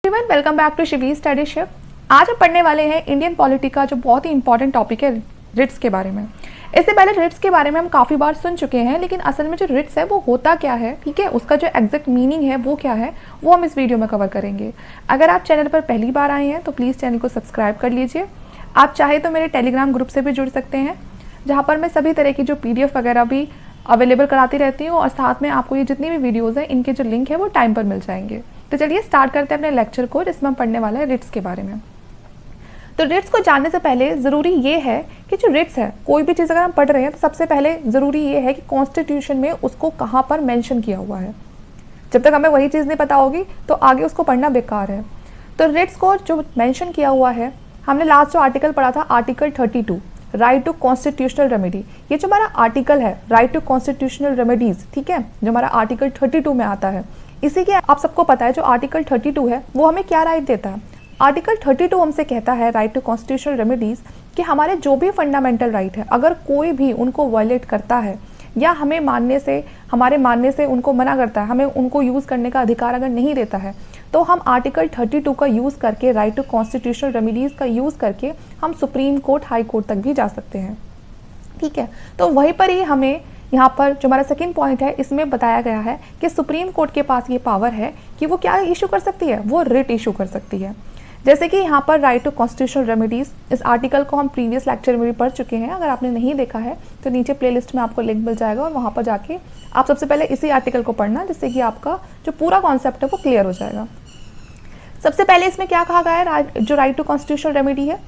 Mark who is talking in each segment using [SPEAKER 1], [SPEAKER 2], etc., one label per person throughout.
[SPEAKER 1] Everyone, welcome back to Shivi study ship. आज हम पढ़ने वाले हैं इंडियन पॉलिटी का जो बहुत ही इंपॉर्टेंट टॉपिक है, रिट्स के बारे में। इससे पहले रिट्स के बारे में हम काफ़ी बार सुन चुके हैं, लेकिन असल में जो रिट्स है वो होता क्या है, ठीक है, उसका जो एग्जैक्ट मीनिंग है वो क्या है, वो हम इस वीडियो में कवर करेंगे। अगर आप चैनल पर पहली बार आए हैं तो प्लीज़ चैनल को सब्सक्राइब कर लीजिए। आप चाहे तो मेरे टेलीग्राम ग्रुप से भी जुड़ सकते हैं, जहाँ पर मैं सभी तरह की जो PDF वगैरह भी अवेलेबल कराती रहती हूँ, और साथ में आपको ये जितनी भी वीडियोज़ हैं इनके जो लिंक है वो टाइम पर मिल जाएंगे। तो चलिए स्टार्ट करते हैं अपने लेक्चर को, जिसमें हम पढ़ने वाले हैं रिट्स के बारे में। तो रिट्स को जानने से पहले ज़रूरी ये है कि जो रिट्स है, कोई भी चीज़ अगर हम पढ़ रहे हैं तो सबसे पहले ज़रूरी ये है कि कॉन्स्टिट्यूशन में उसको कहाँ पर मेंशन किया हुआ है। जब तक हमें वही चीज़ नहीं पता होगी तो आगे उसको पढ़ना बेकार है। तो रिट्स को जो मेंशन किया हुआ है, हमने लास्ट जो आर्टिकल पढ़ा था, article 32, right to constitutional remedy. ये जो हमारा आर्टिकल है, राइट टू कॉन्स्टिट्यूशनल रेमेडीज, ठीक है, जो हमारा आर्टिकल 32 में आता है, इसी के आप सबको पता है जो आर्टिकल 32 है वो हमें क्या राइट देता है। आर्टिकल 32 हमसे कहता है, राइट टू कॉन्स्टिट्यूशनल रेमेडीज, कि हमारे जो भी फंडामेंटल राइट है, अगर कोई भी उनको वायलेट करता है या हमें हमारे मानने से उनको मना करता है, हमें उनको यूज़ करने का अधिकार अगर नहीं देता है, तो हम आर्टिकल 32 का यूज़ करके, राइट टू कॉन्स्टिट्यूशनल रेमेडीज़ का यूज़ करके हम सुप्रीम कोर्ट, हाई कोर्ट तक भी जा सकते हैं, ठीक है। तो वहीं पर ही हमें यहाँ पर जो हमारा सेकंड पॉइंट है, इसमें बताया गया है कि सुप्रीम कोर्ट के पास ये पावर है कि वो क्या इशू कर सकती है, वो रिट इशू कर सकती है। जैसे कि यहाँ पर राइट टू कॉन्स्टिट्यूशनल रेमेडीज, इस आर्टिकल को हम प्रीवियस लेक्चर में भी पढ़ चुके हैं। अगर आपने नहीं देखा है तो नीचे प्लेलिस्ट में आपको लिंक मिल जाएगा, और वहाँ पर जाके आप सबसे पहले इसी आर्टिकल को पढ़ना, जिससे कि आपका जो पूरा कॉन्सेप्ट है वो क्लियर हो जाएगा। सबसे पहले इसमें क्या कहा गया है, जो राइट टू कॉन्स्टिट्यूशनल रेमेडी है,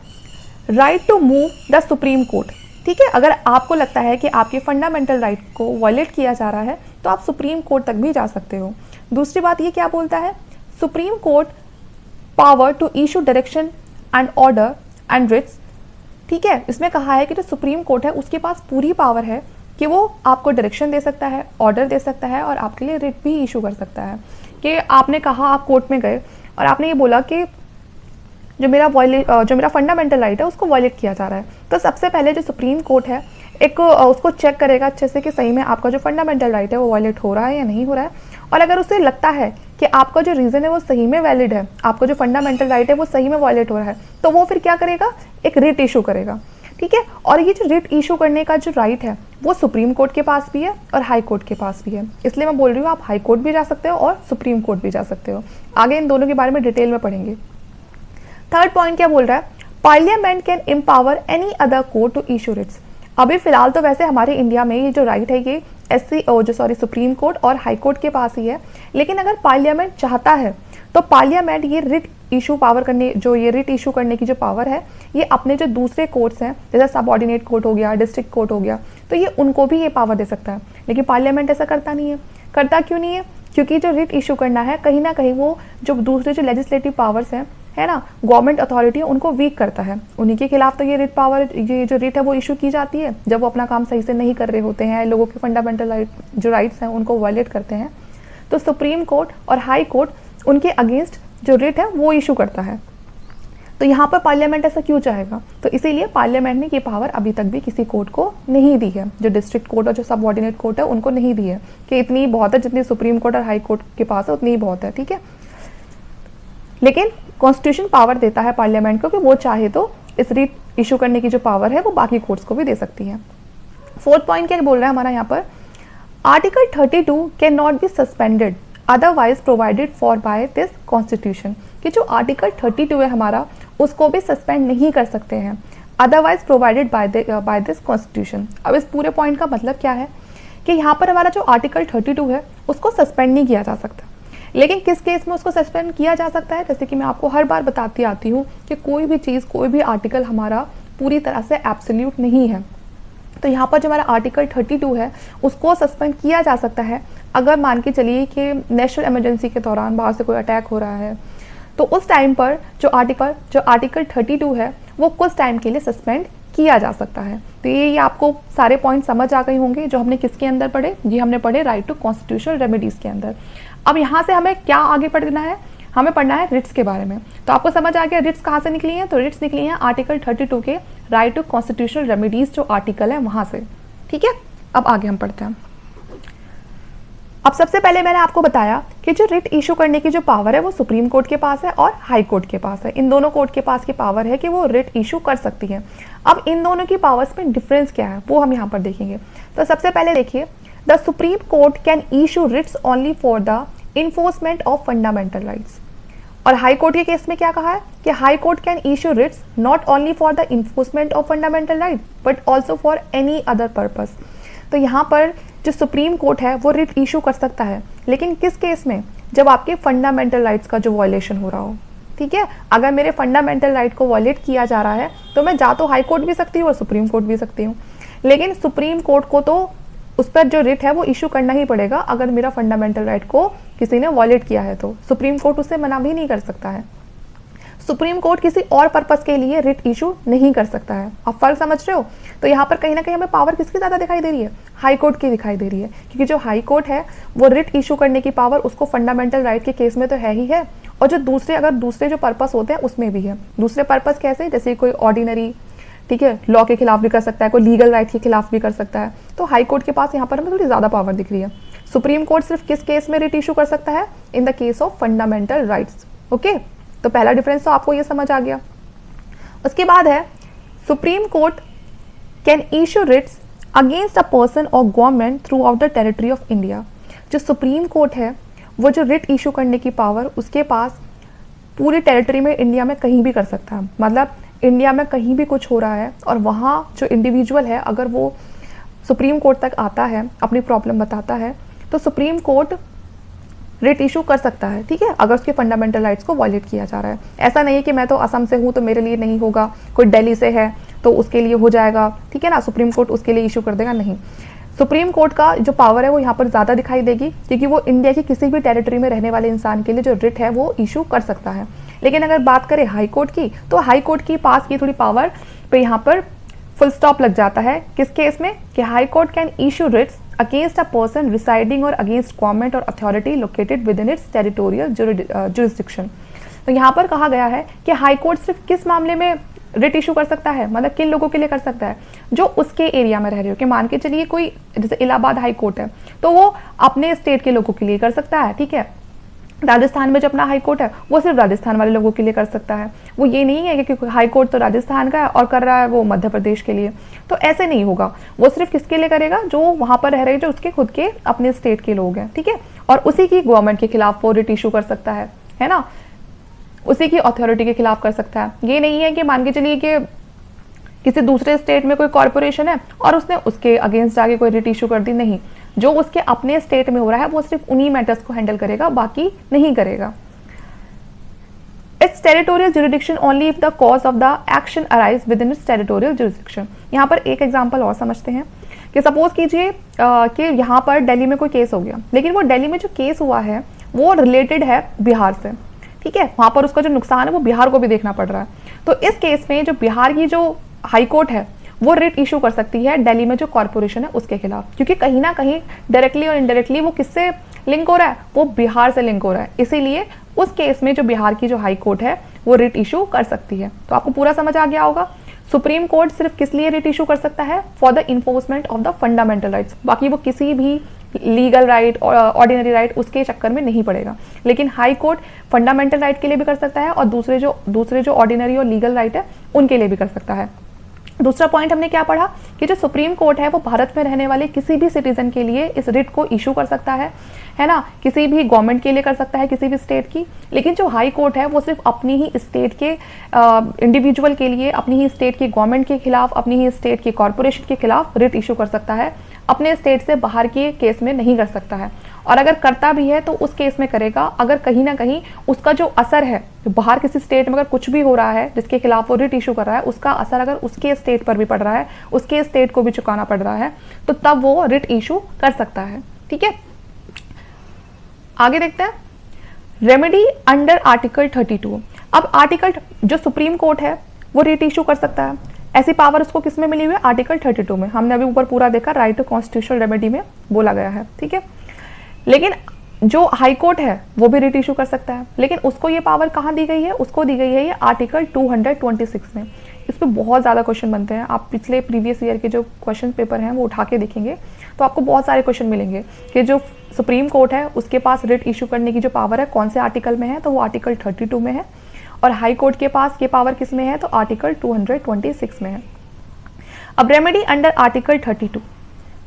[SPEAKER 1] right to move the supreme court, ठीक है। अगर आपको लगता है कि आपके फंडामेंटल राइट को वायलेट किया जा रहा है तो आप सुप्रीम कोर्ट तक भी जा सकते हो। दूसरी बात ये क्या बोलता है, supreme court power to issue direction and order and writs, ठीक है। इसमें कहा है कि जो सुप्रीम कोर्ट है उसके पास पूरी पावर है कि वो आपको डायरेक्शन दे सकता है, ऑर्डर दे सकता है, और आपके लिए रिट भी इशू कर सकता है। कि आपने कहा, आप कोर्ट में गए और आपने ये बोला कि जो मेरा फंडामेंटल राइट है उसको वायलेट किया जा रहा है, तो सबसे पहले जो सुप्रीम कोर्ट है एक उसको चेक करेगा अच्छे से कि सही में आपका जो फंडामेंटल राइट है वो वायलेट हो रहा है या नहीं हो रहा है। और अगर उसे लगता है कि आपका जो रीज़न है वो सही में वैलिड है, आपका जो फंडामेंटल राइट है वो सही में वायलेट हो रहा है, तो वो फिर क्या करेगा, एक रिट इशू करेगा, ठीक है। और ये जो रिट इशू करने का जो राइट है वो सुप्रीम कोर्ट के पास भी है और हाई कोर्ट के पास भी है। इसलिए मैं बोल रही हूँ आप हाई कोर्ट भी जा सकते हो और सुप्रीम कोर्ट भी जा सकते हो। आगे इन दोनों के बारे में डिटेल में पढ़ेंगे। थर्ड पॉइंट क्या बोल रहा है, parliament can empower any other court to issue writs. अभी फिलहाल तो वैसे हमारे इंडिया में ये जो राइट है ये सुप्रीम कोर्ट और हाई कोर्ट के पास ही है, लेकिन अगर पार्लियामेंट चाहता है तो पार्लियामेंट ये रिट इशू करने की जो पावर है, ये अपने जो दूसरे कोर्ट्स हैं, जैसे सबऑर्डिनेट कोर्ट हो गया, डिस्ट्रिक्ट कोर्ट हो गया, तो ये उनको भी ये पावर दे सकता है। लेकिन पार्लियामेंट ऐसा करता नहीं है। करता क्यों नहीं है, क्योंकि जो रिट इशू करना है कहीं ना कहीं वो जो दूसरे जो लेजिस्लेटिव पावर्स हैं, है ना, गवर्नमेंट अथॉरिटी है, उनको वीक करता है। उन्हीं के खिलाफ तो ये जो रिट है वो इशू की जाती है जब वो अपना काम सही से नहीं कर रहे होते हैं, लोगों के फंडामेंटल जो राइट्स हैं उनको वायलेट करते हैं। तो सुप्रीम कोर्ट और हाई कोर्ट उनके अगेंस्ट जो रिट है वो इशू करता है। तो यहाँ पर पार्लियामेंट ऐसा क्यों चाहेगा, तो इसीलिए पार्लियामेंट ने ये पावर अभी तक भी किसी कोर्ट को नहीं दी है। जो डिस्ट्रिक्ट कोर्ट और जो सबऑर्डिनेट कोर्ट है उनको नहीं दी है कि इतनी बहुत है, जितनी सुप्रीम कोर्ट और हाई कोर्ट के पास है उतनी ही बहुत है, ठीक है। लेकिन कॉन्स्टिट्यूशन पावर देता है पार्लियामेंट को कि वो चाहे तो इस रिट इशू करने की जो पावर है वो बाकी कोर्ट्स को भी दे सकती है। फोर्थ पॉइंट क्या बोल रहा है हमारा यहाँ पर, article 32 can not be suspended otherwise provided for by this constitution, कि जो आर्टिकल 32 है हमारा उसको भी सस्पेंड नहीं कर सकते हैं, otherwise provided by this constitution. अब इस पूरे पॉइंट का मतलब क्या है कि यहाँ पर हमारा जो आर्टिकल 32 है उसको सस्पेंड नहीं किया जा सकता, लेकिन किस केस में उसको सस्पेंड किया जा सकता है। जैसे कि मैं आपको हर बार बताती आती हूँ कि कोई भी चीज़, कोई भी आर्टिकल हमारा पूरी तरह से एब्सोल्यूट नहीं है। तो यहाँ पर जो हमारा आर्टिकल 32 है उसको सस्पेंड किया जा सकता है अगर मान के चलिए कि नेशनल इमरजेंसी के दौरान बाहर से कोई अटैक हो रहा है, तो उस टाइम पर जो आर्टिकल 32 है वो कुछ टाइम के लिए सस्पेंड किया जा सकता है। तो ये आपको सारे पॉइंट समझ आ गए होंगे जो हमने किसके अंदर पढ़े, ये हमने पढ़े राइट टू कॉन्स्टिट्यूशनल रेमेडीज के अंदर। अब यहाँ से हमें क्या आगे पढ़ना है, हमें पढ़ना है रिट्स के बारे में। तो आपको समझ आ गया रिट्स कहाँ से निकली हैं, तो रिट्स निकली हैं आर्टिकल 32 के राइट टू कॉन्स्टिट्यूशनल रेमेडीज जो आर्टिकल है वहाँ से, ठीक है। अब आगे हम पढ़ते हैं। अब सबसे पहले मैंने आपको बताया कि जो रिट इशू करने की जो पावर है वो सुप्रीम कोर्ट के पास है और हाई कोर्ट के पास है। इन दोनों कोर्ट के पास की पावर है कि वो रिट इशू कर सकती है। अब इन दोनों की पावर्स में डिफरेंस क्या है वो हम यहाँ पर देखेंगे। तो सबसे पहले देखिए, the supreme court can issue Ritz only for the enforcement of fundamental rights. और हाई कोर्ट के केस में क्या कहा है कि high court can issue Ritz not only for the enforcement of fundamental right but also for any other purpose. तो यहाँ पर जो सुप्रीम कोर्ट है वो रिट इशू कर सकता है, लेकिन किस केस में? जब आपके फंडामेंटल राइट्स का जो वायलेशन हो रहा हो। ठीक है, अगर मेरे फंडामेंटल राइट को वायलेट किया जा रहा है तो मैं जा तो हाई कोर्ट भी सकती हूँ और सुप्रीम कोर्ट भी सकती हूँ, लेकिन सुप्रीम कोर्ट को तो उस पर जो रिट है वो इशू करना ही पड़ेगा। अगर मेरा फंडामेंटल राइट को किसी ने वायलेट किया है तो सुप्रीम कोर्ट उसे मना भी नहीं कर सकता है। सुप्रीम कोर्ट किसी और पर्पस के लिए रिट इशू नहीं कर सकता है। आप फर्क समझ रहे हो? तो यहाँ पर कहीं ना कहीं हमें पावर किसकी ज़्यादा दिखाई दे रही है? हाई कोर्ट की दिखाई दे रही है, क्योंकि जो हाई कोर्ट है वो रिट इशू करने की पावर उसको फंडामेंटल राइट के केस में तो है ही है, और जो दूसरे जो पर्पस होते हैं उसमें भी है। दूसरे पर्पस कैसे? जैसे कोई ऑर्डिनरी, ठीक है, लॉ के खिलाफ भी कर सकता है, कोई लीगल राइट के खिलाफ भी कर सकता है। तो हाई कोर्ट के पास यहाँ पर हमें थोड़ी ज़्यादा पावर दिख रही है। सुप्रीम कोर्ट सिर्फ किस केस में रिट इशू कर सकता है? In the case of fundamental rights. Okay, तो पहला डिफरेंस तो आपको ये समझ आ गया। उसके बाद है supreme court can issue writs against a person और government throughout the territory of India. जो सुप्रीम कोर्ट है वो जो रिट इशू करने की पावर उसके पास पूरी टेरिटरी में, इंडिया में कहीं भी कर सकता है। मतलब इंडिया में कहीं भी कुछ हो रहा है और वहाँ जो इंडिविजुअल है अगर वो सुप्रीम कोर्ट तक आता है, अपनी प्रॉब्लम बताता है, तो सुप्रीम कोर्ट रिट इशू कर सकता है। ठीक है, अगर उसके फंडामेंटल राइट्स को वायलेट किया जा रहा है। ऐसा नहीं है कि मैं तो असम से हूँ तो मेरे लिए नहीं होगा, कोई दिल्ली से है तो उसके लिए हो जाएगा, ठीक है ना, सुप्रीम कोर्ट उसके लिए इशू कर देगा, नहीं। सुप्रीम कोर्ट का जो पावर है वो यहाँ पर ज़्यादा दिखाई देगी, क्योंकि वो इंडिया की किसी भी टेरिटरी में रहने वाले इंसान के लिए जो रिट है वो इशू कर सकता है। लेकिन अगर बात करें हाई कोर्ट की, तो हाई कोर्ट की पास की थोड़ी पावर पे यहाँ पर फुल स्टॉप लग जाता है। किस केस में? कि high court can issue writs against a person residing और अगेंस्ट गवर्नमेंट और authority located with in its territorial jurisdiction. तो यहाँ पर कहा गया है कि हाई कोर्ट सिर्फ किस मामले में रिट इशू कर सकता है, मतलब किन लोगों के लिए कर सकता है? जो उसके एरिया में रह रहे हो। कि मान के चलिए कोई जैसे इलाहाबाद हाई कोर्ट है तो वो अपने स्टेट के लोगों के लिए कर सकता है, ठीक है। राजस्थान में जो अपना हाई कोर्ट है वो सिर्फ राजस्थान वाले लोगों के लिए कर सकता है। वो ये नहीं है कि हाई कोर्ट तो राजस्थान का है और कर रहा है वो मध्य प्रदेश के लिए, तो ऐसे नहीं होगा। वो सिर्फ किसके लिए करेगा? जो वहां पर रह रहे, जो उसके खुद के अपने स्टेट के लोग हैं, ठीक है। और उसी की गवर्नमेंट के खिलाफ वो रिट इशू कर सकता है ना, उसी की अथॉरिटी के खिलाफ कर सकता है। ये नहीं है कि मान के चलिए कि किसी दूसरे स्टेट में कोई कॉर्पोरेशन है और उसने उसके अगेंस्ट जाके कोई रिट इशू कर दी, नहीं। जो उसके अपने स्टेट में हो रहा है वो सिर्फ उन्हीं मैटर्स को हैंडल करेगा, बाकी नहीं करेगा। It's territorial jurisdiction only if the cause of the action arise with in its territorial jurisdiction. यहाँ पर एक एग्जांपल और समझते हैं कि सपोज कीजिए कि यहाँ पर दिल्ली में कोई केस हो गया, लेकिन वो दिल्ली में जो केस हुआ है वो रिलेटेड है बिहार से, ठीक है। वहां पर उसका जो नुकसान है वो बिहार को भी देखना पड़ रहा है। तो इस केस में जो बिहार की जो हाई कोर्ट है वो रिट इशू कर सकती है दिल्ली में जो कॉर्पोरेशन है उसके खिलाफ, क्योंकि कहीं ना कहीं डायरेक्टली और इनडायरेक्टली वो किससे लिंक हो रहा है? वो बिहार से लिंक हो रहा है। इसीलिए उस केस में जो बिहार की जो हाई कोर्ट है वो रिट इशू कर सकती है। तो आपको पूरा समझ आ गया होगा। सुप्रीम कोर्ट सिर्फ किस लिए रिट इशू कर सकता है? For the enforcement of the fundamental rights. बाकी वो किसी भी लीगल राइट, ऑर्डिनरी राइट उसके चक्कर में नहीं पड़ेगा। लेकिन हाई कोर्ट फंडामेंटल राइट के लिए भी कर सकता है और दूसरे जो ऑर्डिनरी और लीगल राइट है उनके लिए भी कर सकता है। दूसरा पॉइंट हमने क्या पढ़ा कि जो सुप्रीम कोर्ट है वो भारत में रहने वाले किसी भी सिटीजन के लिए इस रिट को इशू कर सकता है ना, किसी भी गवर्नमेंट के लिए कर सकता है, किसी भी स्टेट की। लेकिन जो हाई कोर्ट है वो सिर्फ अपनी ही स्टेट के इंडिविजुअल के लिए, अपनी ही स्टेट की गवर्नमेंट के खिलाफ, अपनी ही स्टेट की कॉर्पोरेशन के खिलाफ रिट इशू कर सकता है। अपने स्टेट से बाहर के केस में नहीं कर सकता है, और अगर करता भी है तो उस केस में करेगा अगर कहीं ना कहीं उसका जो असर है, बाहर किसी स्टेट में अगर कुछ भी हो रहा है जिसके खिलाफ वो रिट इशू कर रहा है, उसका असर अगर उसके स्टेट पर भी पड़ रहा है, उसके स्टेट को भी चुकाना पड़ रहा है, तो तब वो रिट इशू कर सकता है, ठीक है। आगे देखते हैं रेमेडी अंडर आर्टिकल 32। अब आर्टिकल जो सुप्रीम कोर्ट है वो रिट इशू कर सकता है, ऐसी पावर उसको किस में मिली हुई है? आर्टिकल 32 में। हमने अभी ऊपर पूरा देखा, राइट टू कॉन्स्टिट्यूशनल रेमेडी में बोला गया है, ठीक है। लेकिन जो हाई कोर्ट है वो भी रिट इशू कर सकता है, लेकिन उसको ये पावर कहाँ दी गई है? उसको दी गई है ये आर्टिकल 226 में। इस पर बहुत ज़्यादा क्वेश्चन बनते हैं, आप पिछले प्रीवियस ईयर के जो क्वेश्चन पेपर हैं वो उठा के देखेंगे तो आपको बहुत सारे क्वेश्चन मिलेंगे कि जो सुप्रीम कोर्ट है उसके पास रिट इशू करने की जो पावर है कौन से आर्टिकल में है, तो वो आर्टिकल 32 में है। और हाई कोर्ट के पास ये पावर किस में है, तो आर्टिकल 226 में है। अब remedy under article 32,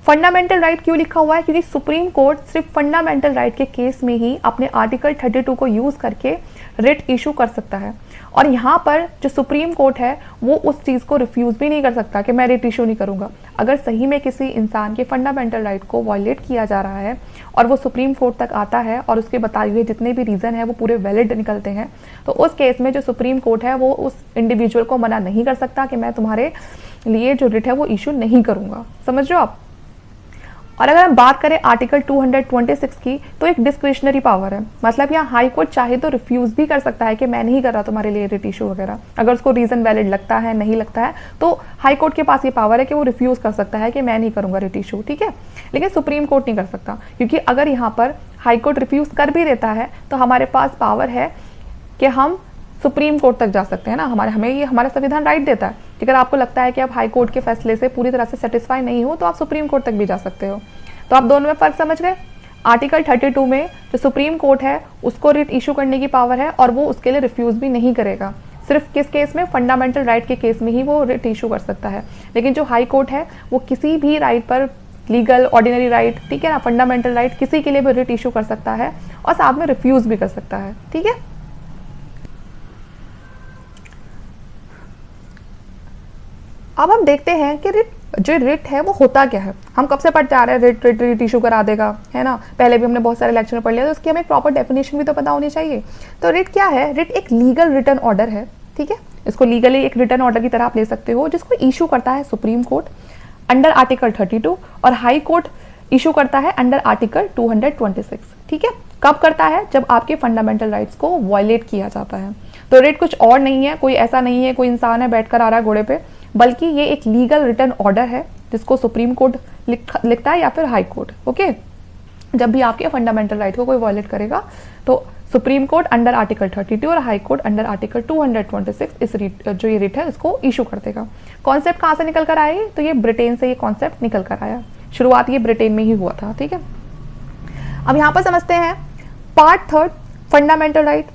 [SPEAKER 1] fundamental right क्यों लिखा हुआ है, क्योंकि सुप्रीम कोर्ट सिर्फ फंडामेंटल राइट के केस में ही अपने आर्टिकल 32 को यूज करके रिट इशू कर सकता है। और यहाँ पर जो सुप्रीम कोर्ट है वो उस चीज़ को रिफ्यूज़ भी नहीं कर सकता कि मैं रिट इशू नहीं करूँगा। अगर सही में किसी इंसान के फंडामेंटल राइट को वायलेट किया जा रहा है और वो सुप्रीम कोर्ट तक आता है और उसके बताए हुए जितने भी रीज़न है वो पूरे वैलिड निकलते हैं, तो उस केस में जो सुप्रीम कोर्ट है वो उस इंडिविजुअल को मना नहीं कर सकता कि मैं तुम्हारे लिए जो रिट है वो इशू नहीं करूँगा। समझ रहे हो आप। और अगर हम बात करें आर्टिकल 226 की, तो एक डिस्क्रिशनरी पावर है, मतलब यहाँ हाई कोर्ट चाहे तो रिफ्यूज भी कर सकता है कि मैं नहीं कर रहा तुम्हारे लिए रिट इशू वगैरह। अगर उसको रीजन वैलिड लगता है, नहीं लगता है, तो हाई कोर्ट के पास ये पावर है कि वो रिफ्यूज कर सकता है कि मैं नहीं करूंगा रिट इशू, ठीक है। लेकिन सुप्रीम कोर्ट नहीं कर सकता, क्योंकि अगर यहाँ पर हाई कोर्ट रिफ्यूज कर भी देता है तो हमारे पास पावर है कि हम सुप्रीम कोर्ट तक जा सकते हैं ना। हमें ये हमारा संविधान राइट देता है कि अगर आपको लगता है कि आप हाई कोर्ट के फैसले से पूरी तरह से सेटिस्फाई नहीं हो तो आप सुप्रीम कोर्ट तक भी जा सकते हो। तो आप दोनों में फर्क समझ गए। आर्टिकल 32 में जो सुप्रीम कोर्ट है उसको रिट इशू करने की पावर है और वो उसके लिए रिफ्यूज भी नहीं करेगा। सिर्फ किस केस में, फंडामेंटल राइट के केस में ही वो रिट इशू कर सकता है। लेकिन जो हाई कोर्ट है वो किसी भी राइट पर, लीगल, ऑर्डिनरी राइट, ठीक है ना, फंडामेंटल राइट, किसी के लिए भी रिट इशू कर सकता है और साथ में रिफ्यूज भी कर सकता है, ठीक है। अब हम देखते हैं कि जो रिट है वो होता क्या है। हम कब से पढ़ते आ रहे हैं रिट इशू करा देगा, है ना, पहले भी हमने बहुत सारे लेक्चर में पढ़ लिया, तो उसकी हमें एक प्रॉपर डेफिनेशन भी तो पता होनी चाहिए। तो रिट क्या है, रिट एक लीगल रिटन ऑर्डर है, ठीक है। इसको लीगली एक रिटन ऑर्डर की तरह आप ले सकते हो, जिसको इशू करता है सुप्रीम कोर्ट अंडर आर्टिकल 32 और हाई कोर्ट इशू करता है अंडर आर्टिकल 226, ठीक है। कब करता है, जब आपके फंडामेंटल राइट्स को वायलेट किया जाता है। तो रिट कुछ और नहीं है, कोई ऐसा नहीं है कोई इंसान है बैठकर आ रहा है घोड़े पे, बल्कि ये एक लीगल रिटन ऑर्डर है जिसको सुप्रीम कोर्ट लिखता है या फिर हाई कोर्ट, ओके। जब भी आपके फंडामेंटल राइट को कोई वायलेट करेगा तो सुप्रीम कोर्ट अंडर आर्टिकल 32 और हाई कोर्ट अंडर आर्टिकल 226 इस जो ये रिट है इसको इशू कर देगा। कॉन्सेप्ट कहाँ से निकल कर आए, तो ये ब्रिटेन से ये कॉन्सेप्ट निकल कर आया। शुरुआत ये ब्रिटेन में ही हुआ था, ठीक है। अब यहाँ पर समझते हैं पार्ट 3 फंडामेंटल राइट।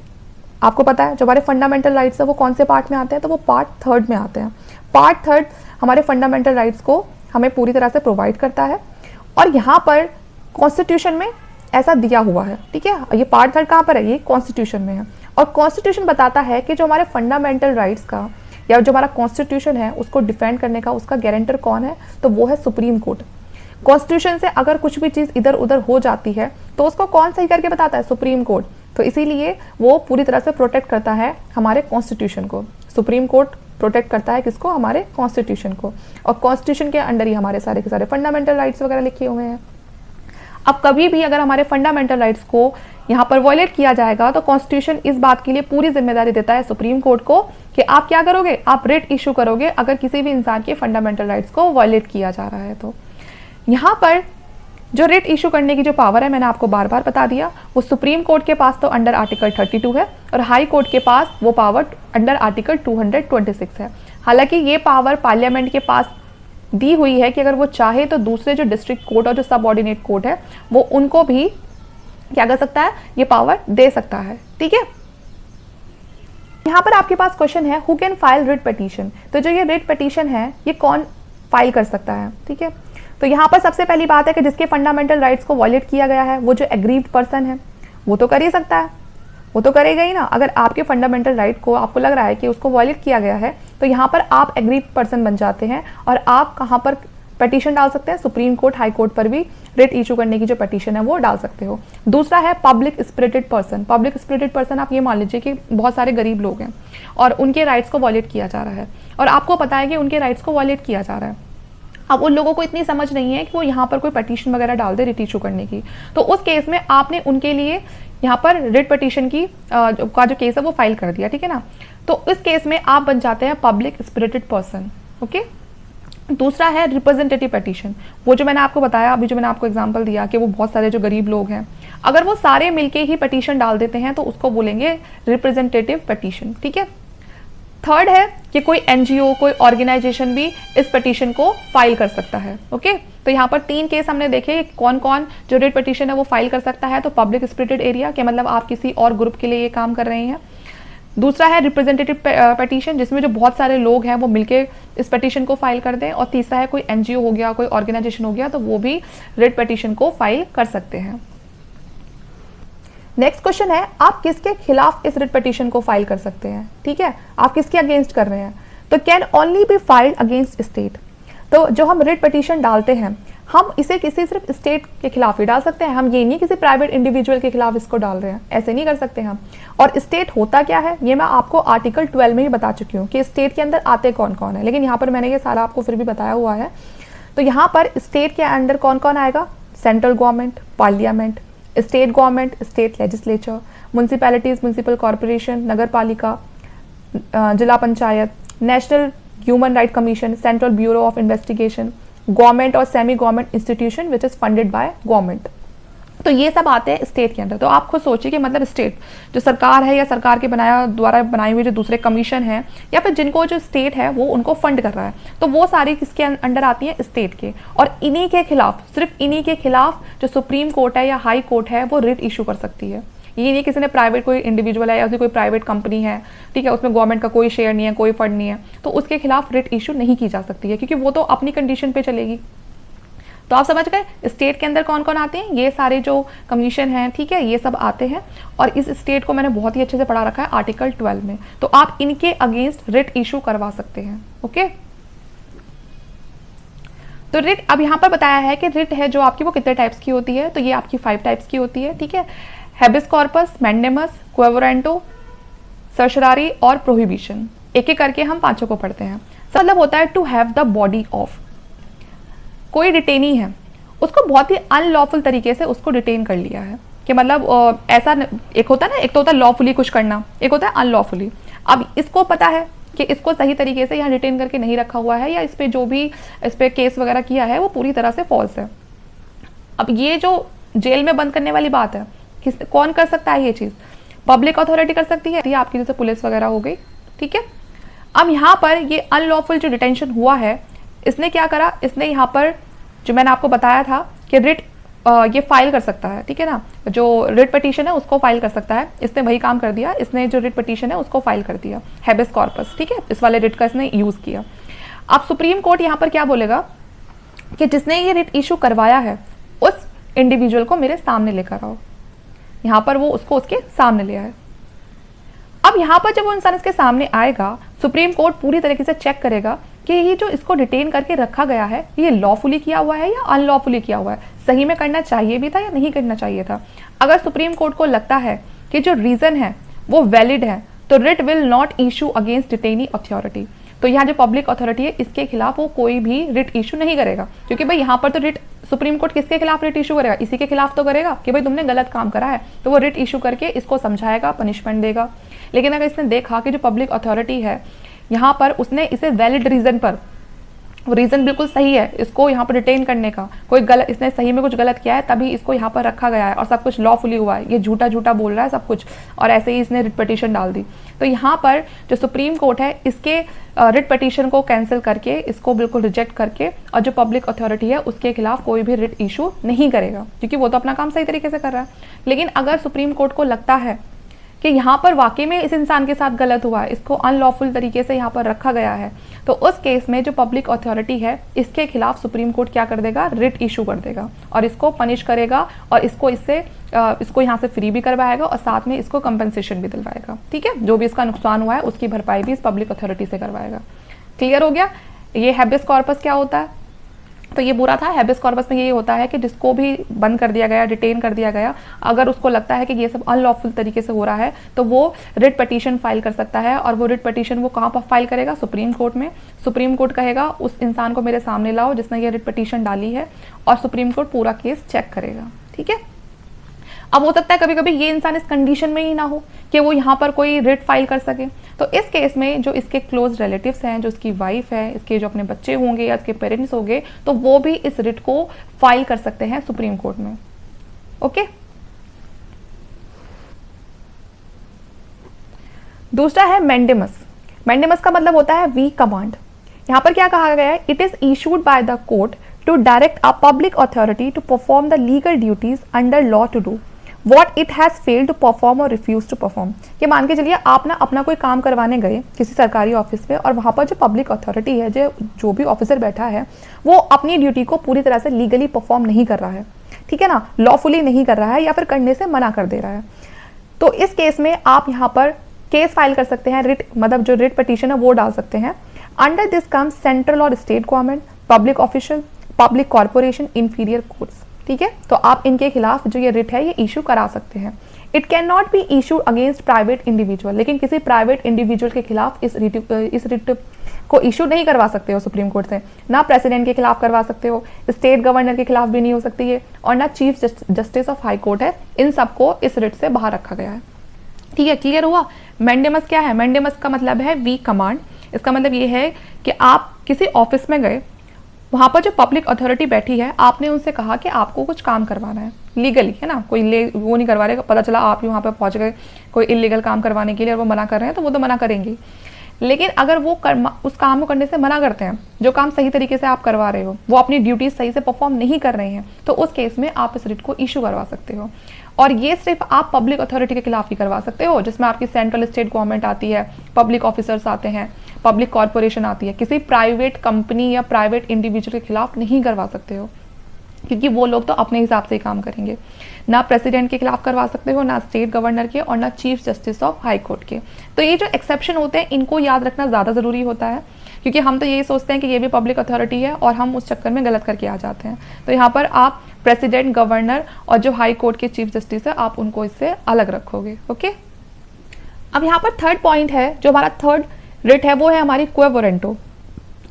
[SPEAKER 1] आपको पता है जो हमारे फंडामेंटल राइट्स है वो कौन से पार्ट में आते हैं, तो वो पार्ट 3 में आते हैं। पार्ट 3 हमारे फंडामेंटल राइट्स को हमें पूरी तरह से प्रोवाइड करता है और यहाँ पर कॉन्स्टिट्यूशन में ऐसा दिया हुआ है, ठीक है। ये पार्ट 3 कहाँ पर है, ये कॉन्स्टिट्यूशन में है। और कॉन्स्टिट्यूशन बताता है कि जो हमारे फंडामेंटल राइट्स का या जो हमारा कॉन्स्टिट्यूशन है उसको डिफेंड करने का उसका गारंटर कौन है, तो वो है सुप्रीम कोर्ट। कॉन्स्टिट्यूशन से अगर कुछ भी चीज़ इधर उधर हो जाती है तो उसको कौन सही करके बताता है, सुप्रीम कोर्ट। तो इसीलिए वो पूरी तरह से प्रोटेक्ट करता है हमारे कॉन्स्टिट्यूशन को। सुप्रीम कोर्ट प्रोटेक्ट करता है किसको, हमारे कॉन्स्टिट्यूशन को। और कॉन्स्टिट्यूशन के अंडर ही हमारे सारे के सारे फंडामेंटल राइट्स वगैरह लिखे हुए हैं। अब कभी भी अगर हमारे फंडामेंटल राइट्स को यहाँ पर वायलेट किया जाएगा तो कॉन्स्टिट्यूशन इस बात के लिए पूरी जिम्मेदारी देता है सुप्रीम कोर्ट को कि आप क्या करोगे, आप रिट इशू करोगे अगर किसी भी इंसान के फंडामेंटल राइट्स को वायलेट किया जा रहा है। तो यहाँ पर जो रिट इशू करने की जो पावर है मैंने आपको बार बार बता दिया, वो सुप्रीम कोर्ट के पास तो अंडर आर्टिकल 32 है और हाई कोर्ट के पास वो पावर अंडर आर्टिकल 226 है। हालांकि ये पावर पार्लियामेंट के पास दी हुई है कि अगर वो चाहे तो दूसरे जो डिस्ट्रिक्ट कोर्ट और जो सबऑर्डिनेट कोर्ट है वो उनको भी क्या कर सकता है, ये पावर दे सकता है, ठीक है। यहाँ पर आपके पास क्वेश्चन है, who can file writ petition. तो जो ये रिट पिटीशन है ये कौन फाइल कर सकता है, ठीक है। तो यहाँ पर सबसे पहली बात है कि जिसके फंडामेंटल राइट्स को वायलेट किया गया है वो जो एग्रीव्ड पर्सन है वो तो कर ही सकता है, वो तो करेगा ही ना। अगर आपके फंडामेंटल राइट को आपको लग रहा है कि उसको वायलेट किया गया है तो यहाँ पर आप एग्रीव्ड पर्सन बन जाते हैं और आप कहाँ पर पिटीशन डाल सकते हैं, सुप्रीम कोर्ट, हाई कोर्ट पर भी रिट इशू करने की जो पिटीशन है वो डाल सकते हो। दूसरा है public spirited person. Public spirited person आप ये मान लीजिए कि बहुत सारे गरीब लोग हैं और उनके राइट्स को वायलेट किया जा रहा है और आपको पता है कि उनके राइट्स को वायलेट किया जा रहा है। अब उन लोगों को इतनी समझ नहीं है कि वो यहाँ पर कोई पिटीशन वगैरह डाल दे रिट इशू करने की, तो उस केस में आपने उनके लिए यहाँ पर रिट पिटीशन की का जो केस है वो फाइल कर दिया, ठीक है ना। तो इस केस में आप बन जाते हैं पब्लिक स्पिरिटेड पर्सन, ओके। दूसरा है रिप्रेजेंटेटिव पिटीशन। वो जो मैंने आपको बताया अभी, जो मैंने आपको एग्जांपल दिया कि वो बहुत सारे जो गरीब लोग हैं अगर वो सारे मिलके ही पिटीशन डाल देते हैं तो उसको बोलेंगे रिप्रेजेंटेटिव पिटीशन, ठीक है। थर्ड है कि कोई एनजीओ, कोई ऑर्गेनाइजेशन भी इस पिटीशन को फाइल कर सकता है। ओके, तो यहाँ पर 3 केस हमने देखे कौन कौन जो रिट पिटीशन है वो फाइल कर सकता है। तो पब्लिक स्पिरिटेड एरिया के मतलब आप किसी और ग्रुप के लिए ये काम कर रहे हैं। दूसरा है रिप्रेजेंटेटिव पिटीशन, जिसमें जो बहुत सारे लोग हैं वो मिलके इस पिटीशन को फाइल कर दें। और तीसरा है कोई एनजीओ हो गया, कोई ऑर्गेनाइजेशन हो गया, तो वो भी रिट पिटीशन को फाइल कर सकते हैं। नेक्स्ट क्वेश्चन है, आप किसके खिलाफ इस रिट पिटीशन को फाइल कर सकते हैं? ठीक है, आप किसके अगेंस्ट कर रहे हैं? तो can only be filed against state. तो जो हम रिट पिटीशन डालते हैं, हम इसे किसी सिर्फ स्टेट के खिलाफ ही डाल सकते हैं। हम ये नहीं किसी प्राइवेट इंडिविजुअल के खिलाफ इसको डाल रहे हैं, ऐसे नहीं कर सकते हम। और स्टेट होता क्या है ये मैं आपको आर्टिकल 12 में ही बता चुकी हूँ कि स्टेट के अंदर आते कौन कौन है, लेकिन यहाँ पर मैंने ये सारा आपको फिर भी बताया हुआ है। तो यहाँ पर स्टेट के अंदर कौन कौन आएगा? Central government, parliament, state government, state legislature, municipalities, municipal corporation, nagar palika, zila panchayat, national human right commission, central bureau of investigation, government और semi government institution which is funded by government. तो ये सब आते हैं स्टेट के अंदर। तो आप खुद सोचिए कि मतलब स्टेट जो सरकार है या सरकार के द्वारा बनाई हुई जो दूसरे कमीशन है या फिर जिनको जो स्टेट है वो उनको फंड कर रहा है, तो वो सारी किसके अंडर आती हैं? स्टेट के। और इन्हीं के खिलाफ, सिर्फ इन्हीं के खिलाफ जो सुप्रीम कोर्ट है या हाई कोर्ट है वो रिट इशू कर सकती है। ये नहीं किसी ने प्राइवेट कोई इंडिविजुअल है या उसकी कोई प्राइवेट कंपनी है, ठीक है, उसमें गवर्नमेंट का कोई शेयर नहीं है, कोई फंड नहीं है, तो उसके खिलाफ रिट इशू नहीं की जा सकती है, क्योंकि वो तो अपनी कंडीशन पे चलेगी। तो आप समझ गए स्टेट के अंदर कौन कौन आते हैं? ये सारे जो कमीशन हैं, ठीक है, ये सब आते हैं। और इस स्टेट को मैंने बहुत ही अच्छे से पढ़ा रखा है आर्टिकल 12 में। तो आप इनके अगेंस्ट रिट इशू करवा सकते हैं। ओके, तो रिट अब यहाँ पर बताया है कि रिट है जो आपकी वो कितने टाइप्स की होती है। तो ये आपकी 5 टाइप्स की होती है, ठीक है। हैबिस कॉर्पस, मैंडेमस, क्वेवरेंटो, सर्शरारी और प्रोहिबिशन। एक एक करके हम 5 को पढ़ते हैं। मतलब होता है to have the body of. कोई डिटेनी है, उसको बहुत ही अनलॉफुल तरीके से उसको डिटेन कर लिया है, कि मतलब ऐसा एक होता है ना, एक तो होता है लॉफुली कुछ करना, एक होता है अनलॉफुली। अब इसको पता है कि इसको सही तरीके से यहाँ डिटेन करके नहीं रखा हुआ है, या इस पे जो भी इस पे केस वगैरह किया है वो पूरी तरह से फॉल्स है। अब ये जो जेल में बंद करने वाली बात है, कौन कर सकता है ये चीज़? पब्लिक अथॉरिटी कर सकती है, आपकी जैसे पुलिस वगैरह हो गई, ठीक है। अब यहाँ पर ये अनलॉफुल जो डिटेंशन हुआ है, इसने क्या करा? इसने यहाँ पर जो मैंने आपको बताया था कि रिट ये फाइल कर सकता है, ठीक है ना, जो रिट पिटीशन है उसको फाइल कर सकता है। इसने वही काम कर दिया, इसने जो रिट पिटीशन है उसको फाइल कर दिया, हैबिस कॉर्पस, ठीक है, इस वाले रिट का इसने यूज़ किया। अब सुप्रीम कोर्ट यहाँ पर क्या बोलेगा कि जिसने ये रिट इशू करवाया है उस इंडिविजुअल को मेरे सामने लेकर आओ। यहाँ पर वो उसको उसके सामने ले आए। अब यहाँ पर जब वो इंसान इसके सामने आएगा, सुप्रीम कोर्ट पूरी तरीके से चेक करेगा कि ये जो इसको डिटेन करके रखा गया है ये लॉफुली किया हुआ है या अनलॉफुली किया हुआ है, सही में करना चाहिए भी था या नहीं करना चाहिए था। अगर सुप्रीम कोर्ट को लगता है कि जो रीजन है वो वैलिड है, तो writ will not issue against detainee authority. तो यहाँ जो पब्लिक अथॉरिटी है इसके खिलाफ वो कोई भी रिट इशू नहीं करेगा, क्योंकि भाई यहाँ पर तो रिट सुप्रीम कोर्ट किसके खिलाफ रिट इशू करेगा? इसी के खिलाफ तो करेगा कि भाई तुमने गलत काम करा है, तो वो रिट इशू करके इसको समझाएगा, पनिशमेंट देगा। लेकिन अगर इसने देखा कि जो पब्लिक अथॉरिटी है यहाँ पर उसने इसे वैलिड रीजन पर, वो रीजन बिल्कुल सही है इसको यहाँ पर डिटेन करने का, कोई गलत, इसने सही में कुछ गलत किया है तभी इसको यहाँ पर रखा गया है और सब कुछ लॉफुली हुआ है, ये झूठा झूठा बोल रहा है सब कुछ, और ऐसे ही इसने रिट पिटीशन डाल दी। तो यहाँ पर जो सुप्रीम कोर्ट है इसके रिट पिटीशन को कैंसिल करके, इसको बिल्कुल रिजेक्ट करके, और जो पब्लिक अथॉरिटी है उसके खिलाफ कोई भी रिट इशू नहीं करेगा, क्योंकि वो तो अपना काम सही तरीके से कर रहा है। लेकिन अगर सुप्रीम कोर्ट को लगता है कि यहाँ पर वाकई में इस इंसान के साथ गलत हुआ है, इसको अनलॉफुल तरीके से यहाँ पर रखा गया है, तो उस केस में जो पब्लिक अथॉरिटी है इसके खिलाफ सुप्रीम कोर्ट क्या कर देगा? रिट इशू कर देगा और इसको पनिश करेगा, और इसको यहाँ से फ्री भी करवाएगा और साथ में इसको कंपनसेशन भी दिलवाएगा, ठीक है। जो भी इसका नुकसान हुआ है उसकी भरपाई भी इस पब्लिक अथॉरिटी से करवाएगा। क्लियर हो गया? ये हैबिस कॉर्पस क्या होता है? तो ये बुरा था। हैबिस कॉर्पस में ये होता है कि जिसको भी बंद कर दिया गया, डिटेन कर दिया गया, अगर उसको लगता है कि ये सब अनलॉफुल तरीके से हो रहा है, तो वो रिट पिटीशन फाइल कर सकता है। और वो रिट पिटीशन वो कहाँ पर फाइल करेगा? सुप्रीम कोर्ट में। सुप्रीम कोर्ट कहेगा उस इंसान को मेरे सामने लाओ जिसने ये रिट पिटीशन डाली है, और सुप्रीम कोर्ट पूरा केस चेक करेगा, ठीक है। अब हो सकता है कभी कभी ये इंसान इस कंडीशन में ही ना हो कि वो यहाँ पर कोई रिट फाइल कर सके, तो इस केस में जो इसके क्लोज रिलेटिव्स हैं, जो इसकी वाइफ है, इसके जो अपने बच्चे होंगे या इसके पेरेंट्स होंगे, तो वो भी इस रिट को फाइल कर सकते हैं सुप्रीम कोर्ट में। ओके, दूसरा है मैंडेमस। मैंडेमस का मतलब होता है वी कमांड। यहाँ पर क्या कहा गया है, it is issued by the court to direct a public authority to perform the legal duties under law to do what it has failed to perform or refuse to perform. ये मान के चलिए आप ना अपना कोई काम करवाने गए किसी सरकारी ऑफिस में, और वहाँ पर जो पब्लिक अथॉरिटी है, जो भी ऑफिसर बैठा है, वो अपनी ड्यूटी को पूरी तरह से लीगली परफॉर्म नहीं कर रहा है, ठीक है ना, लॉफुली नहीं कर रहा है, या फिर करने से मना कर दे रहा है। तो इस केस में आप यहाँ पर केस फाइल कर सकते हैं, रिट मतलब जो रिट पिटीशन है वो डाल सकते हैं। अंडर दिस कम्स सेंट्रल और state government, public official, public corporation, inferior courts, ठीक है। तो आप इनके खिलाफ जो ये रिट है ये इशू करा सकते हैं। It can not be issued against private individual, लेकिन किसी प्राइवेट इंडिविजुअल के खिलाफ इस रिट को इशू नहीं करवा सकते हो सुप्रीम कोर्ट से। ना प्रेसिडेंट के खिलाफ करवा सकते हो, स्टेट गवर्नर के खिलाफ भी नहीं हो सकती है, और ना chief justice of high court है, इन सबको इस रिट से बाहर रखा गया है। ठीक है, क्लियर हुआ। मैंडेमस क्या है? मैंडेमस का मतलब है वी कमांड। इसका मतलब ये है कि आप किसी ऑफिस में गए, वहां पर जो पब्लिक अथॉरिटी बैठी है, आपने उनसे कहा कि आपको कुछ काम करवाना है लीगली, है ना, कोई वो नहीं करवा रहे, पता चला आप वहां पर पहुंच गए कोई इलीगल काम करवाने के लिए और वो मना कर रहे हैं, तो वो तो मना करेंगे। लेकिन अगर वो उस काम को करने से मना करते हैं, जो काम सही तरीके से आप करवा रहे हो, वो अपनी ड्यूटीज सही से परफॉर्म नहीं कर रहे हैं, तो उस केस में आप इस रिट को इशू करवा सकते हो। और ये सिर्फ आप पब्लिक अथॉरिटी के खिलाफ ही करवा सकते हो, जिसमें आपकी सेंट्रल स्टेट गवर्नमेंट आती है, पब्लिक ऑफिसर्स आते हैं, पब्लिक कॉर्पोरेशन आती है। किसी प्राइवेट कंपनी या प्राइवेट इंडिविजुअल के खिलाफ नहीं करवा सकते हो, क्योंकि वो लोग तो अपने हिसाब से ही काम करेंगे। ना प्रेसिडेंट के खिलाफ करवा सकते हो, ना स्टेट गवर्नर के, और ना chief justice of high court के। तो ये जो एक्सेप्शन होते हैं, इनको याद रखना ज़्यादा ज़रूरी होता है, क्योंकि हम तो यही सोचते हैं कि ये भी पब्लिक अथॉरिटी है और हम उस चक्कर में गलत करके आ जाते हैं। तो यहाँ पर आप प्रेसिडेंट, गवर्नर और जो हाई कोर्ट के चीफ जस्टिस है, आप उनको इससे अलग रखोगे। ओके, अब यहाँ पर थर्ड पॉइंट है, जो हमारा थर्ड रिट है, वो है हमारी क्वे वारंटो।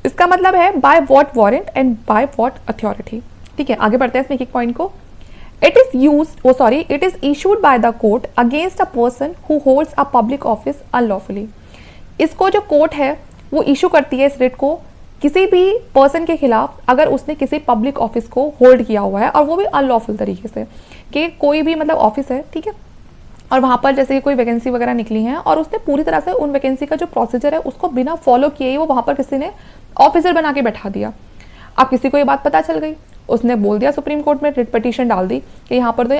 [SPEAKER 1] इसका मतलब है by what warrant and by what authority. ठीक है, आगे बढ़ते हैं इसमें एक पॉइंट को। It is issued by the court against a person who holds a public office unlawfully. इसको जो कोर्ट है वो इशू करती है इस रिट को किसी भी पर्सन के खिलाफ, अगर उसने किसी पब्लिक ऑफिस को होल्ड किया हुआ है, और वो भी अनलॉफुल तरीके से, कि कोई भी मतलब ऑफिस है, ठीक है, और वहाँ पर जैसे कि कोई वैकेंसी वगैरह निकली है, और उसने पूरी तरह से उन वैकेंसी का जो प्रोसीजर है उसको बिना फॉलो किए ही वो वहाँ पर किसी ने ऑफिसर बना के बैठा दिया। अब किसी को ये बात पता चल गई, उसने बोल दिया सुप्रीम कोर्ट में, रिट पिटीशन डाल दी कि यहाँ पर तो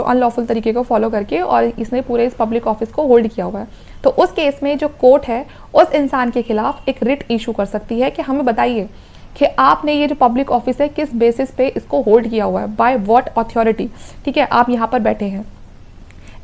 [SPEAKER 1] अनलॉफुल तरीके को फॉलो करके और इसने पूरे इस पब्लिक ऑफिस को होल्ड किया हुआ है। तो उस केस में जो कोर्ट है उस इंसान के खिलाफ एक रिट इशू कर सकती है कि हमें बताइए कि आपने ये जो पब्लिक ऑफिस है किस बेसिस पे इसको होल्ड किया हुआ है, बाय व्हाट अथॉरिटी। ठीक है, आप यहाँ पर बैठे हैं।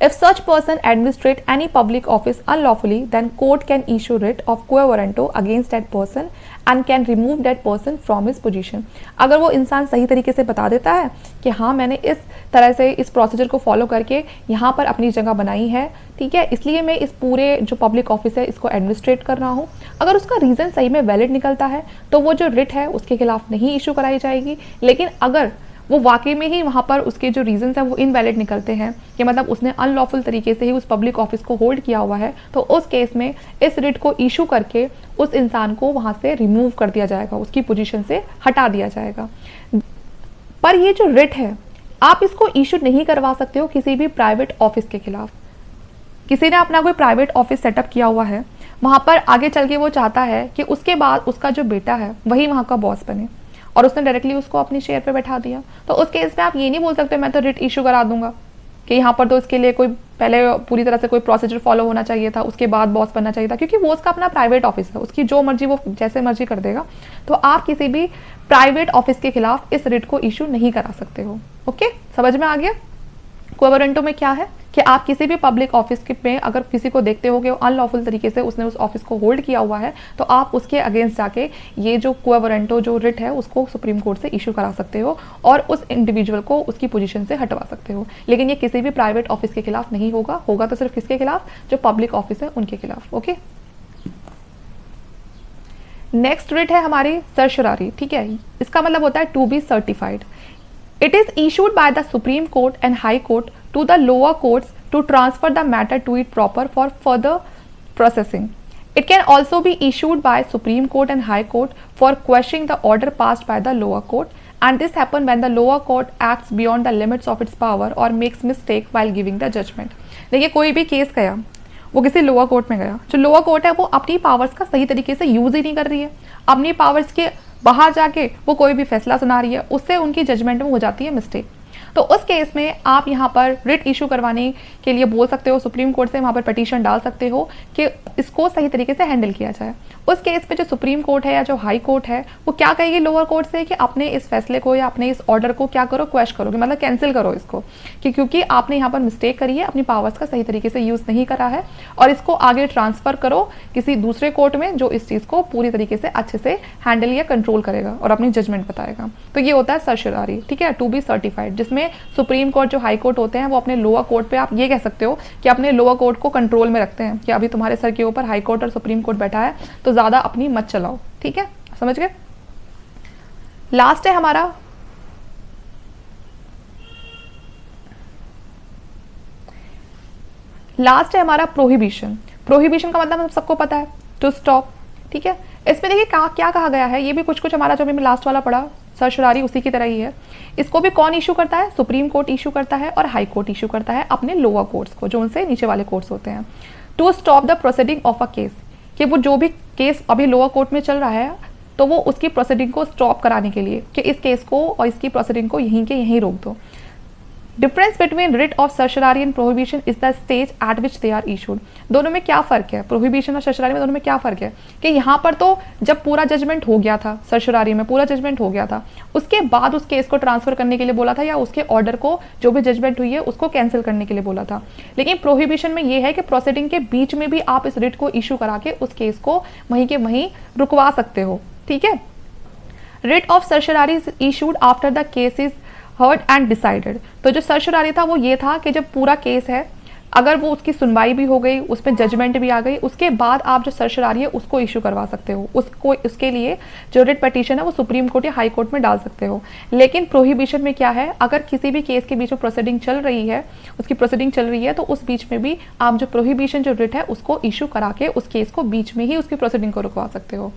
[SPEAKER 1] If such person administrate any public office unlawfully, then court can issue writ of quo warranto against that person and can remove that person from his position. अगर वो इंसान सही तरीके से बता देता है कि हाँ मैंने इस तरह से इस प्रोसीजर को फॉलो करके यहाँ पर अपनी जगह बनाई है, ठीक है, इसलिए मैं इस पूरे जो पब्लिक ऑफिस है इसको एडमिनिस्ट्रेट कर रहा हूँ, अगर उसका रीज़न सही में वैलिड निकलता है तो वो जो रिट है उसके खिलाफ नहीं इशू कराई जाएगी। लेकिन अगर वो वाकई में ही वहाँ पर उसके जो रीजंस हैं वो इनवैलिड निकलते हैं, कि मतलब उसने अनलॉफुल तरीके से ही उस पब्लिक ऑफिस को होल्ड किया हुआ है, तो उस केस में इस रिट को इशू करके उस इंसान को वहाँ से रिमूव कर दिया जाएगा, उसकी पोजीशन से हटा दिया जाएगा। पर ये जो रिट है आप इसको इशू नहीं करवा सकते हो किसी भी प्राइवेट ऑफिस के खिलाफ। किसी ने अपना कोई प्राइवेट ऑफिस सेटअप किया हुआ है, वहाँ पर आगे चल के वो चाहता है कि उसके बाद उसका जो बेटा है वही वहाँ का बॉस बने, और उसने डायरेक्टली उसको अपनी शेयर पे बैठा दिया, तो उस केस में आप ये नहीं बोल सकते मैं तो रिट इशू करा दूंगा, कि यहाँ पर तो इसके लिए कोई पहले पूरी तरह से कोई प्रोसीजर फॉलो होना चाहिए था, उसके बाद बॉस बनना चाहिए था, क्योंकि वो उसका अपना प्राइवेट ऑफिस है, उसकी जो मर्जी वो जैसे मर्जी कर देगा। तो आप किसी भी प्राइवेट ऑफिस के खिलाफ इस रिट को इशू नहीं करा सकते हो। ओके, समझ में आ गया? क्वे वारंटो में क्या है कि आप किसी भी पब्लिक ऑफिस के में अगर किसी को देखते हो कि अनलॉफुल तरीके से उसने उस ऑफिस को होल्ड किया हुआ है, तो आप उसके अगेंस्ट जाके ये जो क्वे वारंटो जो रिट है उसको सुप्रीम कोर्ट से इशू करा सकते हो और उस इंडिविजुअल को उसकी पोजीशन से हटवा सकते हो। लेकिन ये किसी भी प्राइवेट ऑफिस के खिलाफ नहीं होगा, होगा तो सिर्फ किसके खिलाफ? जो पब्लिक ऑफिस है उनके खिलाफ। ओके, नेक्स्ट रिट है हमारी सर्शरारी। ठीक है, इसका मतलब होता है to be certified. It is issued by the Supreme Court and High Court to the lower courts to transfer the matter to it proper for further processing. It can also be issued by Supreme Court and High Court for quashing the order passed by the lower court, and this happens when the lower court acts beyond the limits of its power or makes mistake while giving the judgment. देखिए, कोई भी case गया वो किसी lower court में गया, जो lower court है वो अपनी पावर्स का सही तरीके से यूज ही नहीं कर रही है, अपनी पावर्स के बाहर जाके वो कोई भी फैसला सुना रही है, उससे उनकी जजमेंट में हो जाती है मिस्टेक। तो उस केस में आप यहाँ पर रिट इशू करवाने के लिए बोल सकते हो सुप्रीम कोर्ट से, वहाँ पर पिटीशन डाल सकते हो कि इसको सही तरीके से हैंडल किया जाए। उस केस पे जो सुप्रीम कोर्ट है या जो हाई कोर्ट है वो क्या कहेगी लोअर कोर्ट से कि अपने इस फैसले को या अपने इस ऑर्डर को क्या करो, क्वेश करोगे, मतलब कैंसिल करो इसको, कि क्योंकि आपने यहाँ पर मिस्टेक करी है, अपनी पावर्स का सही तरीके से यूज नहीं करा है, और इसको आगे ट्रांसफर करो किसी दूसरे कोर्ट में जो इस चीज को पूरी तरीके से अच्छे से हैंडल या कंट्रोल करेगा और अपनी जजमेंट बताएगा। तो ये होता है सर्शियरी, ठीक है, टू बी सर्टिफाइड, जिसमें सुप्रीम कोर्ट जो हाई कोर्ट होते हैं वो अपने लोअर कोर्ट पे, आप ये कह सकते हो कि अपने लोअर कोर्ट को कंट्रोल में रखते हैं कि अभी तुम्हारे सर के ऊपर हाई कोर्ट और सुप्रीम कोर्ट बैठा है तो ज्यादा अपनी मत चलाओ, ठीक है, समझ गए। लास्ट है हमारा प्रोहिबिशन। प्रोहिबिशन का मतलब हम सबको पता है, टू स्टॉप, ठीक है। इसमें देखिए क्या कहा गया है, ये भी कुछ हमारा जो भी लास्ट वाला पढ़ा सर्शियरी उसी की तरह ही है। इसको भी कौन इशू करता है, सुप्रीम कोर्ट इशू करता है और हाई कोर्ट इशू करता है अपने लोअर कोर्ट्स को, जो उनसे नीचे वाले कोर्ट्स होते हैं। To stop the proceeding of a case, कि वो जो भी केस अभी लोअर कोर्ट में चल रहा है तो वो उसकी प्रोसीडिंग को स्टॉप कराने के लिए कि इस केस को और इसकी प्रोसीडिंग को यहीं के यहीं रोक दो। Difference between writ of certiorari and prohibition is the stage at which they are issued. दोनों में क्या फर्क है, प्रोहिबिशन और सर्शियरी में दोनों में क्या फर्क है कि यहाँ पर तो जब पूरा जजमेंट हो गया था, सर्शियरी में पूरा जजमेंट हो गया था, उसके बाद उस केस को ट्रांसफर करने के लिए बोला था या उसके ऑर्डर को जो भी जजमेंट हुई है उसको कैंसिल करने के लिए बोला था। लेकिन प्रोहिबिशन में ये है कि प्रोसीडिंग के बीच में भी आप इस रिट को इशू करा के उस केस को वहीं के वहीं रुकवा सकते हो, ठीक है। Writ of सर्शियरी is issued after the case is heard and decided. तो जो सर्शियरी था वो ये था कि जब पूरा केस है, अगर वो उसकी सुनवाई भी हो गई, उसमें जजमेंट भी आ गई, उसके बाद आप जो सर्शियरी है उसको इशू करवा सकते हो, उसके लिए जो रिट पिटीशन है वो सुप्रीम कोर्ट या हाई कोर्ट में डाल सकते हो। लेकिन प्रोहिबिशन में क्या है, अगर किसी भी केस के बीच में प्रोसीडिंग चल रही है, उसकी प्रोसीडिंग चल रही है, तो उस बीच में भी आप जो प्रोहिबिशन जो रिट है उसको इशू करा के उस केस को बीच में ही उसकी प्रोसीडिंग को रुकवा सकते हो।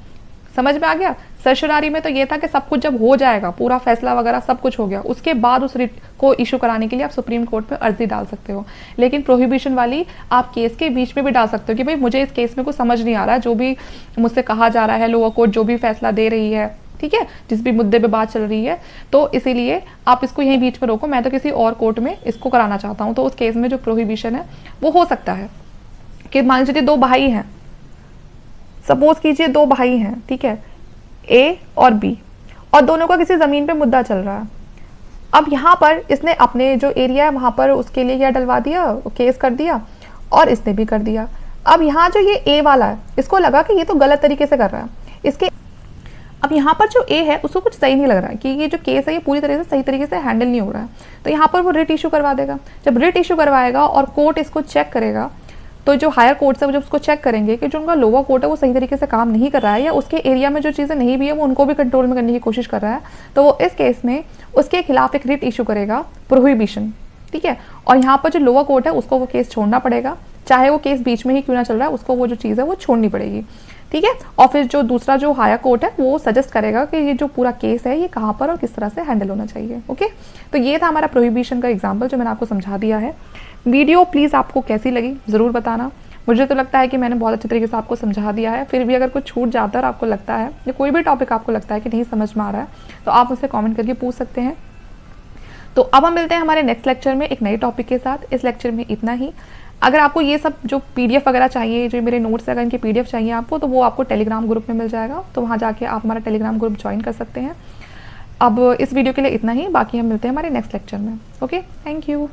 [SPEAKER 1] समझ में आ गया। सर्शियरी में तो ये था कि सब कुछ जब हो जाएगा, पूरा फैसला वगैरह सब कुछ हो गया, उसके बाद उस रिट को इशू कराने के लिए आप सुप्रीम कोर्ट में अर्जी डाल सकते हो। लेकिन प्रोहिबिशन वाली आप केस के बीच में भी डाल सकते हो कि भाई मुझे इस केस में कुछ समझ नहीं आ रहा है, जो भी मुझसे कहा जा रहा है, लोअर कोर्ट जो भी फैसला दे रही है, ठीक है, जिस भी मुद्दे पे बात चल रही है, तो इसीलिए आप इसको यहीं बीच में रोको, मैं तो किसी और कोर्ट में इसको कराना चाहता हूँ। तो उस केस में जो प्रोहिबिशन है वो हो सकता है कि मान लीजिए दो भाई हैं, सपोज कीजिए दो भाई हैं, ठीक है, ए और बी, और दोनों का किसी जमीन पे मुद्दा चल रहा है। अब यहाँ पर इसने अपने जो एरिया है वहां पर उसके लिए क्या डलवा दिया, केस कर दिया, और इसने भी कर दिया। अब यहाँ जो ये ए वाला है, इसको लगा कि ये तो गलत तरीके से कर रहा है इसके, अब यहाँ पर जो ए है उसको कुछ सही नहीं लग रहा है कि ये जो केस है ये पूरी तरह से सही तरीके से हैंडल नहीं हो रहा है, तो यहाँ पर वो रिट इशू करवा देगा। जब रिट इशू करवाएगा और कोर्ट इसको चेक करेगा, तो जो हायर कोर्ट है वो जब उसको चेक करेंगे कि जो उनका लोअर कोर्ट है वो सही तरीके से काम नहीं कर रहा है या उसके एरिया में जो चीज़ें नहीं भी है वो उनको भी कंट्रोल में करने की कोशिश कर रहा है, तो वो इस केस में उसके खिलाफ एक रिट इशू करेगा, प्रोहिबिशन, ठीक है। और यहाँ पर जो लोअर कोर्ट है उसको वो केस छोड़ना पड़ेगा, चाहे वो केस बीच में ही क्यों ना चल रहा है, उसको वो जो चीज़ है वो छोड़नी पड़ेगी, ठीक है। और फिर जो दूसरा जो हायर कोर्ट है वो सजेस्ट करेगा कि ये जो पूरा केस है ये कहाँ पर और किस तरह से हैंडल होना चाहिए, ओके। तो ये था हमारा प्रोहिबिशन का एग्जाम्पल जो मैंने आपको समझा दिया है। वीडियो प्लीज़ आपको कैसी लगी ज़रूर बताना। मुझे तो लगता है कि मैंने बहुत अच्छे तरीके से आपको समझा दिया है, फिर भी अगर कुछ छूट जाता है और आपको लगता है या कोई भी टॉपिक आपको लगता है कि नहीं समझ में आ रहा है तो आप मुझसे कमेंट करके पूछ सकते हैं। तो अब हम मिलते हैं हमारे नेक्स्ट लेक्चर में एक नए टॉपिक के साथ। इस लेक्चर में इतना ही। अगर आपको ये सब जो PDF वगैरह चाहिए, जो मेरे नोट्स है, अगर इनके PDF चाहिए आपको, तो वो आपको टेलीग्राम ग्रुप में मिल जाएगा, तो वहाँ जाके आप हमारा टेलीग्राम ग्रुप ज्वाइन कर सकते हैं। अब इस वीडियो के लिए इतना ही, बाकी हम मिलते हैं हमारे नेक्स्ट लेक्चर में। Okay, thank you.